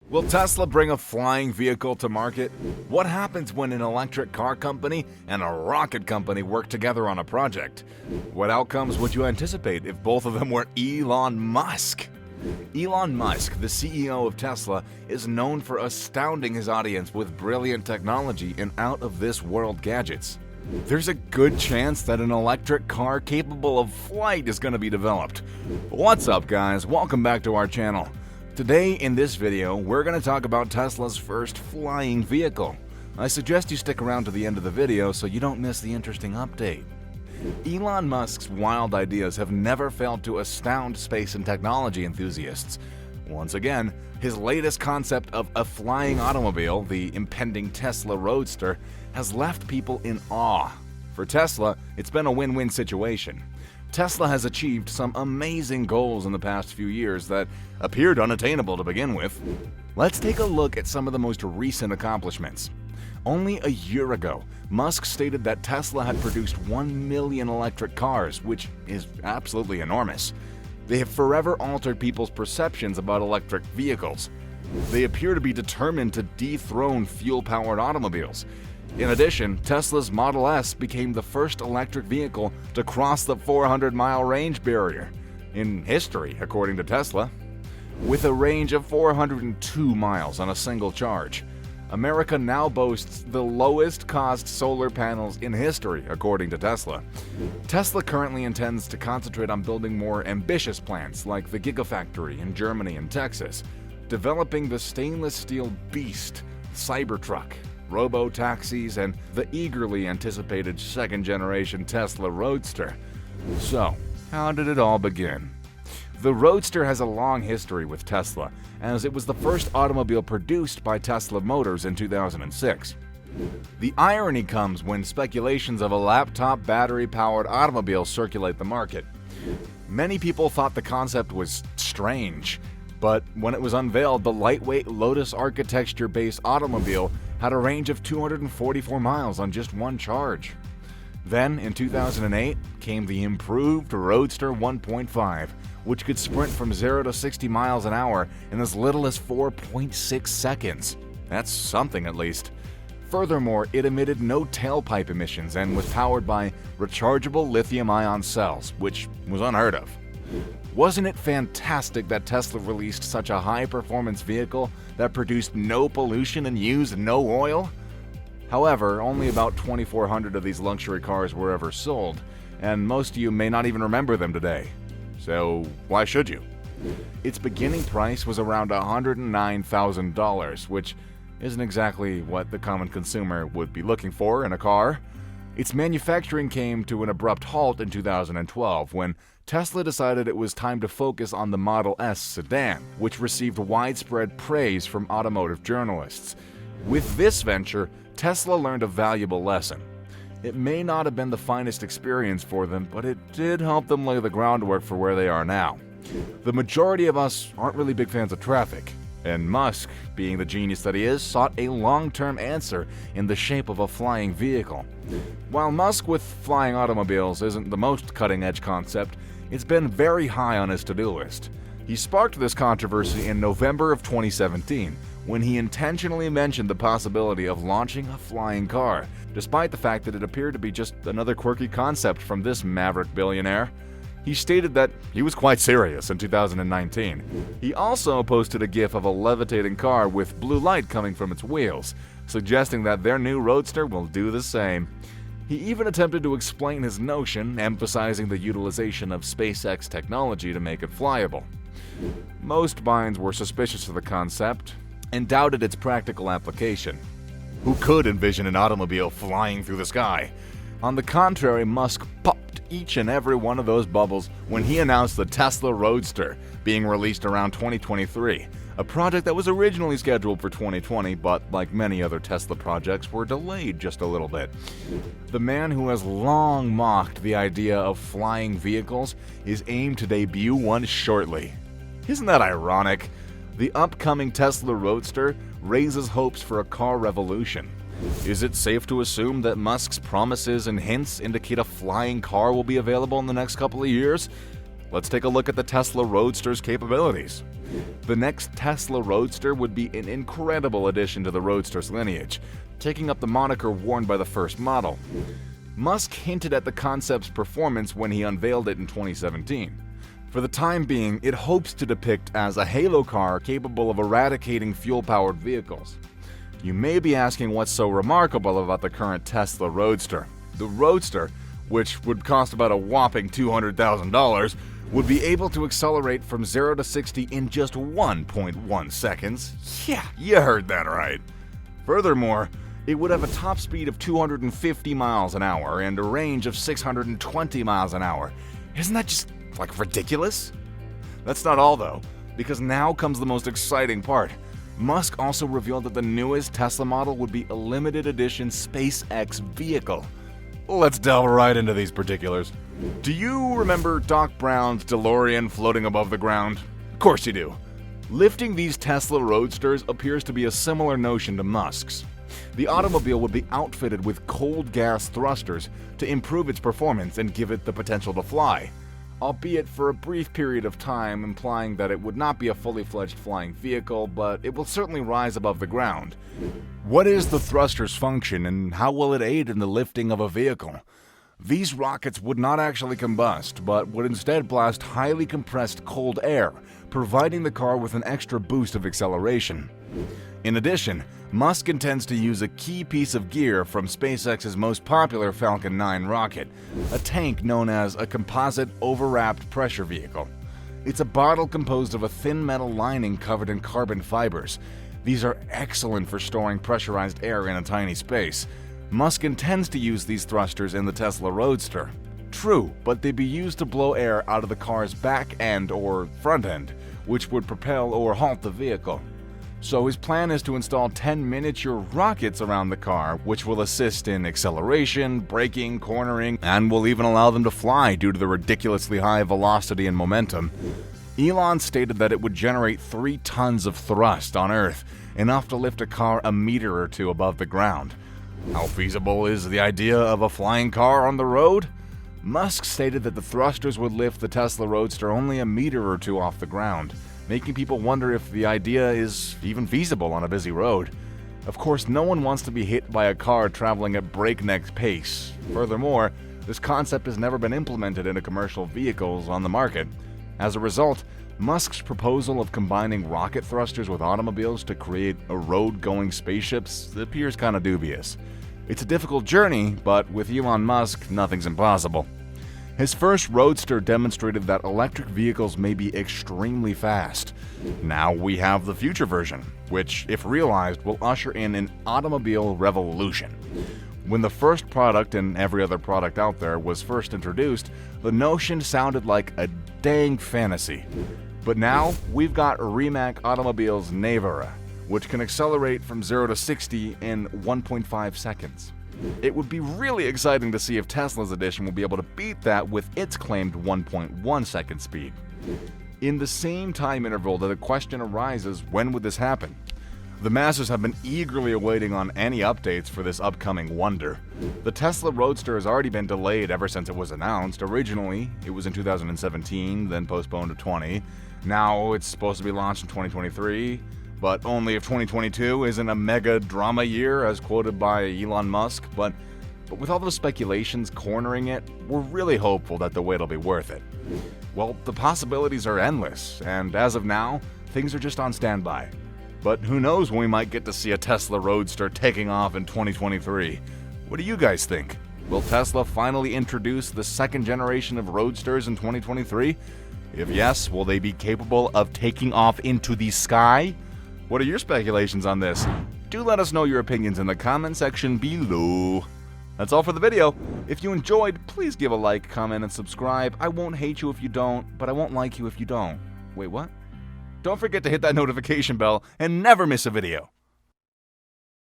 Will Tesla bring a flying vehicle to market? What happens when an electric car company and a rocket company work together on a project? What outcomes would you anticipate if both of them were Elon Musk? Elon Musk, the CEO of Tesla, is known for astounding his audience with brilliant technology and out-of-this-world gadgets. There's a good chance that an electric car capable of flight is going to be developed. What's up, guys? Welcome back to our channel. Today, in this video, we're going to talk about Tesla's first flying vehicle. I suggest you stick around to the end of the video so you don't miss the interesting update. Elon Musk's wild ideas have never failed to astound space and technology enthusiasts. Once again, his latest concept of a flying automobile, the impending Tesla Roadster, has left people in awe. For Tesla, it's been a win-win situation. Tesla has achieved some amazing goals in the past few years that appeared unattainable to begin with. Let's take a look at some of the most recent accomplishments. Only a year ago, Musk stated that Tesla had produced 1 million electric cars, which is absolutely enormous. They have forever altered people's perceptions about electric vehicles. They appear to be determined to dethrone fuel-powered automobiles. In addition, Tesla's Model S became the first electric vehicle to cross the 400-mile range barrier in history, according to Tesla. With a range of 402 miles on a single charge, America now boasts the lowest-cost solar panels in history, according to Tesla. Tesla currently intends to concentrate on building more ambitious plants like the Gigafactory in Germany and Texas, developing the stainless steel beast, Cybertruck, robo-taxis, and the eagerly anticipated second-generation Tesla Roadster. So, how did it all begin? The Roadster has a long history with Tesla, as it was the first automobile produced by Tesla Motors in 2006. The irony comes when speculations of a laptop battery-powered automobile circulate the market. Many people thought the concept was strange, but when it was unveiled, the lightweight Lotus architecture-based automobile had a range of 244 miles on just one charge. Then, in 2008, came the improved Roadster 1.5, which could sprint from 0 to 60 miles an hour in as little as 4.6 seconds. That's something, at least. Furthermore, it emitted no tailpipe emissions and was powered by rechargeable lithium-ion cells, which was unheard of. Wasn't it fantastic that Tesla released such a high-performance vehicle that produced no pollution and used no oil? However, only about 2,400 of these luxury cars were ever sold, and most of you may not even remember them today. So why should you? Its beginning price was around $109,000, which isn't exactly what the common consumer would be looking for in a car. Its manufacturing came to an abrupt halt in 2012 when Tesla decided it was time to focus on the Model S sedan, which received widespread praise from automotive journalists. With this venture, Tesla learned a valuable lesson. It may not have been the finest experience for them, but it did help them lay the groundwork for where they are now. The majority of us aren't really big fans of traffic, and Musk, being the genius that he is, sought a long-term answer in the shape of a flying vehicle. While Musk with flying automobiles isn't the most cutting-edge concept, it's been very high on his to-do list. He sparked this controversy in November of 2017, when he intentionally mentioned the possibility of launching a flying car, despite the fact that it appeared to be just another quirky concept from this maverick billionaire. He stated that he was quite serious in 2019. He also posted a GIF of a levitating car with blue light coming from its wheels, suggesting that their new Roadster will do the same. He even attempted to explain his notion, emphasizing the utilization of SpaceX technology to make it flyable. Most minds were suspicious of the concept and doubted its practical application. Who could envision an automobile flying through the sky? On the contrary, Musk popped each and every one of those bubbles when he announced the Tesla Roadster being released around 2023, a project that was originally scheduled for 2020, but like many other Tesla projects, were delayed just a little bit. The man who has long mocked the idea of flying vehicles is aimed to debut one shortly. Isn't that ironic? The upcoming Tesla Roadster raises hopes for a car revolution. Is it safe to assume that Musk's promises and hints indicate a flying car will be available in the next couple of years? Let's take a look at the Tesla Roadster's capabilities. The next Tesla Roadster would be an incredible addition to the Roadster's lineage, taking up the moniker worn by the first model. Musk hinted at the concept's performance when he unveiled it in 2017. For the time being, it hopes to depict as a halo car capable of eradicating fuel-powered vehicles. You may be asking what's so remarkable about the current Tesla Roadster. The Roadster, which would cost about a whopping $200,000, would be able to accelerate from 0 to 60 in just 1.1 seconds. Yeah, you heard that right. Furthermore, it would have a top speed of 250 miles an hour and a range of 620 miles an hour. Isn't that just, ridiculous? That's not all, though, because now comes the most exciting part. Musk also revealed that the newest Tesla model would be a limited edition SpaceX vehicle. Let's delve right into these particulars. Do you remember Doc Brown's DeLorean floating above the ground? Of course you do. Lifting these Tesla Roadsters appears to be a similar notion to Musk's. The automobile would be outfitted with cold gas thrusters to improve its performance and give it the potential to fly, albeit for a brief period of time, implying that it would not be a fully fledged flying vehicle, but it will certainly rise above the ground. What is the thruster's function and how will it aid in the lifting of a vehicle? These rockets would not actually combust, but would instead blast highly compressed cold air, providing the car with an extra boost of acceleration. In addition, Musk intends to use a key piece of gear from SpaceX's most popular Falcon 9 rocket, a tank known as a composite overwrapped pressure vehicle. It's a bottle composed of a thin metal lining covered in carbon fibers. These are excellent for storing pressurized air in a tiny space. Musk intends to use these thrusters in the Tesla Roadster. True, but they'd be used to blow air out of the car's back end or front end, which would propel or halt the vehicle. So his plan is to install 10 miniature rockets around the car, which will assist in acceleration, braking, cornering, and will even allow them to fly due to the ridiculously high velocity and momentum. Elon stated that it would generate 3 tons of thrust on Earth, enough to lift a car a meter or two above the ground. How feasible is the idea of a flying car on the road? Musk stated that the thrusters would lift the Tesla Roadster only a meter or two off the ground, making people wonder if the idea is even feasible on a busy road. Of course, no one wants to be hit by a car traveling at breakneck pace. Furthermore, this concept has never been implemented into commercial vehicles on the market. As a result, Musk's proposal of combining rocket thrusters with automobiles to create a road-going spaceships appears kind of dubious. It's a difficult journey, but with Elon Musk, nothing's impossible. His first Roadster demonstrated that electric vehicles may be extremely fast. Now we have the future version, which, if realized, will usher in an automobile revolution. When the first product, and every other product out there, was first introduced, the notion sounded like a dang fantasy. But now, we've got Rimac Automobile's Navara, which can accelerate from 0 to 60 in 1.5 seconds. It would be really exciting to see if Tesla's edition will be able to beat that with its claimed 1.1 second speed. In the same time interval, the question arises, when would this happen? The masses have been eagerly awaiting on any updates for this upcoming wonder. The Tesla Roadster has already been delayed ever since it was announced. Originally, it was in 2017, then postponed to 20. Now it's supposed to be launched in 2023, but only if 2022 isn't a mega drama year, as quoted by Elon Musk. But with all those speculations cornering it, we're really hopeful that the wait'll be worth it. Well, the possibilities are endless, and as of now, things are just on standby. But who knows when we might get to see a Tesla Roadster taking off in 2023. What do you guys think? Will Tesla finally introduce the second generation of Roadsters in 2023? If yes, will they be capable of taking off into the sky? What are your speculations on this? Do let us know your opinions in the comment section below. That's all for the video. If you enjoyed, please give a like, comment, and subscribe. I won't hate you if you don't, but I won't like you if you don't. Wait, what? Don't forget to hit that notification bell and never miss a video.